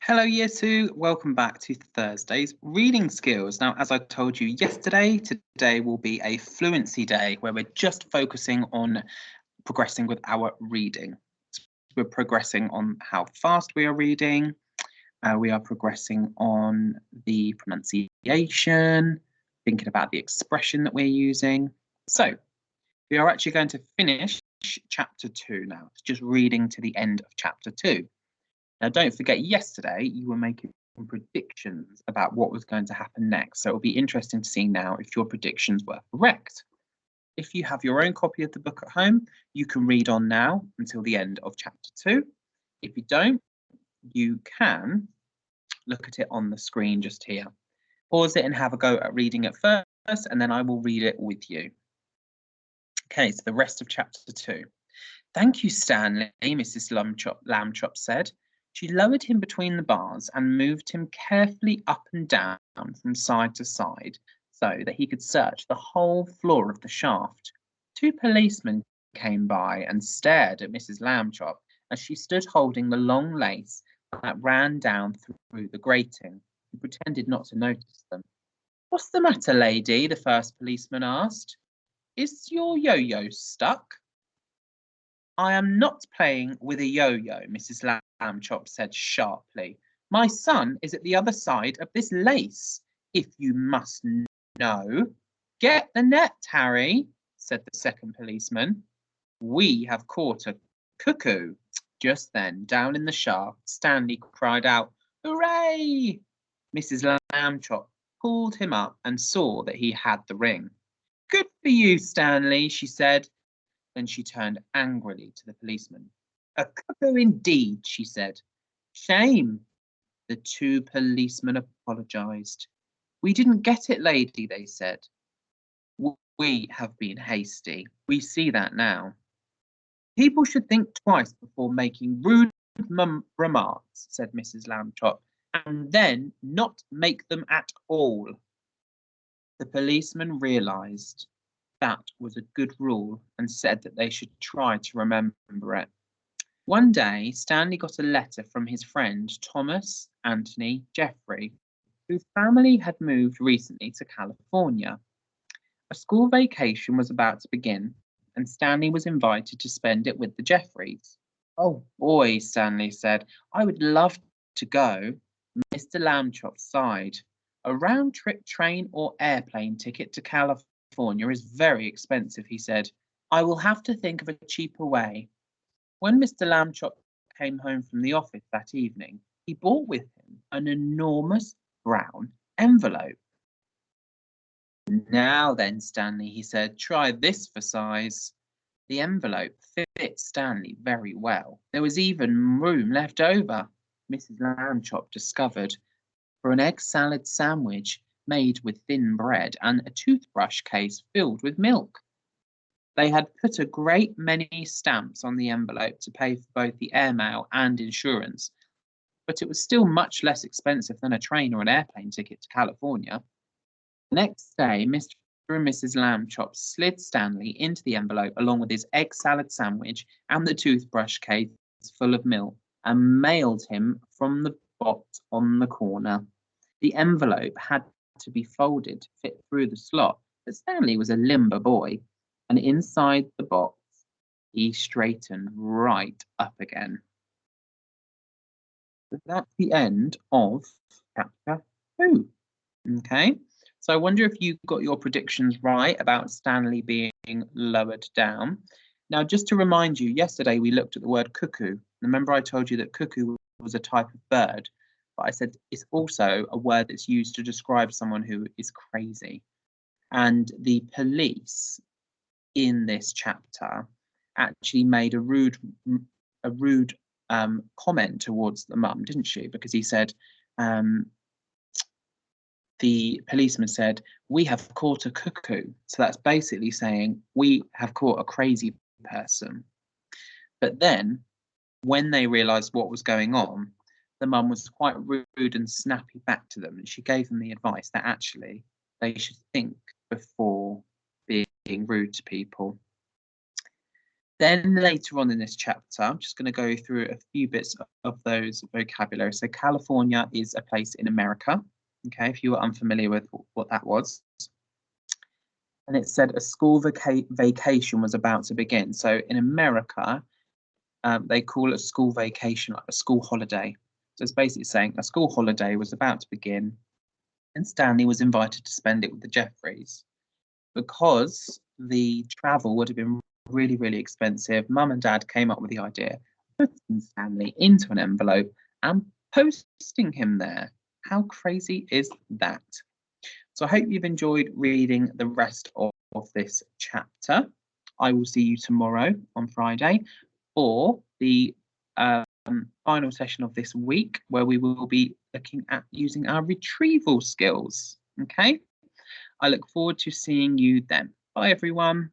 Hello, Year 2. Welcome back to Thursday's reading skills. Now, as I told you yesterday, today will be a fluency day where we're just focusing on progressing with our reading. We're progressing on how fast we are reading. We are progressing on the pronunciation, thinking about the expression that we're using. So, we are actually going to finish chapter 2 now. It's just reading to the end of chapter 2. Now, don't forget, yesterday you were making predictions about what was going to happen next. So it'll be interesting to see now if your predictions were correct. If you have your own copy of the book at home, you can read on now until the end of chapter 2. If you don't, you can look at it on the screen just here. Pause it and have a go at reading it first, and then I will read it with you. Okay, so the rest of chapter 2. Thank you, Stanley, Mrs. Lambchop said. She lowered him between the bars and moved him carefully up and down from side to side so that he could search the whole floor of the shaft. 2 policemen came by and stared at Mrs. Lambchop as she stood holding the long lace that ran down through the grating. He pretended not to notice them. "What's the matter, lady?" the first policeman asked. "Is your yo-yo stuck?" "I am not playing with a yo-yo," Mrs. Lambchop said sharply. "My son is at the other side of this lace, if you must know." "Get the net, Harry," said the second policeman. "We have caught a cuckoo." Just then, down in the shaft, Stanley cried out, "Hooray!" Mrs. Lambchop pulled him up and saw that he had the ring. "Good for you, Stanley," she said. Then she turned angrily to the policeman. "A cuckoo indeed," she said. "Shame." The 2 policemen apologised. "We didn't get it, lady," they said. "We have been hasty. We see that now." "People should think twice before making rude remarks," said Mrs. Lambchop, "and then not make them at all." The policeman realised that was a good rule and said that they should try to remember it. One day, Stanley got a letter from his friend Thomas Anthony Jeffrey, whose family had moved recently to California. A school vacation was about to begin, and Stanley was invited to spend it with the Jeffreys. "Oh boy," Stanley said, "I would love to go." Mr. Lambchop sighed. "A round-trip train or airplane ticket to California is very expensive," he said. "I will have to think of a cheaper way." When Mr. Lambchop came home from the office that evening, he brought with him an enormous brown envelope. "Now then, Stanley," he said, "try this for size." The envelope fit Stanley very well. There was even room left over, Mrs. Lambchop discovered, for an egg salad sandwich made with thin bread and a toothbrush case filled with milk. They had put a great many stamps on the envelope to pay for both the airmail and insurance, but it was still much less expensive than a train or an airplane ticket to California. The next day, Mr. and Mrs. Lambchop slid Stanley into the envelope along with his egg salad sandwich and the toothbrush case full of milk and mailed him from the box on the corner. The envelope had to be folded to fit through the slot, but Stanley was a limber boy, and inside the box he straightened right up again. So that's the end of chapter 2. Okay, so I wonder if you got your predictions right about Stanley being lowered down. Now, just to remind you, yesterday we looked at the word cuckoo. Remember I told you that cuckoo was a type of bird, but I said it's also a word that's used to describe someone who is crazy. And the police in this chapter actually made a rude comment towards the mum, didn't she? Because he said, the policeman said, "We have caught a cuckoo." So that's basically saying we have caught a crazy person. But then when they realised what was going on, the mum was quite rude and snappy back to them. And she gave them the advice that actually they should think before being rude to people. Then later on in this chapter, I'm just going to go through a few bits of those vocabulary. So California is a place in America. Okay, if you were unfamiliar with what that was. And it said a school vacation was about to begin. So in America, they call it a school vacation, like a school holiday. So it's basically saying a school holiday was about to begin, and Stanley was invited to spend it with the Jeffreys. Because the travel would have been really, really expensive, Mum and Dad came up with the idea of putting Stanley into an envelope and posting him there. How crazy is that? So I hope you've enjoyed reading the rest of this chapter. I will see you tomorrow on Friday for the final session of this week, where we will be looking at using our retrieval skills. Okay, I look forward to seeing you then. Bye, everyone.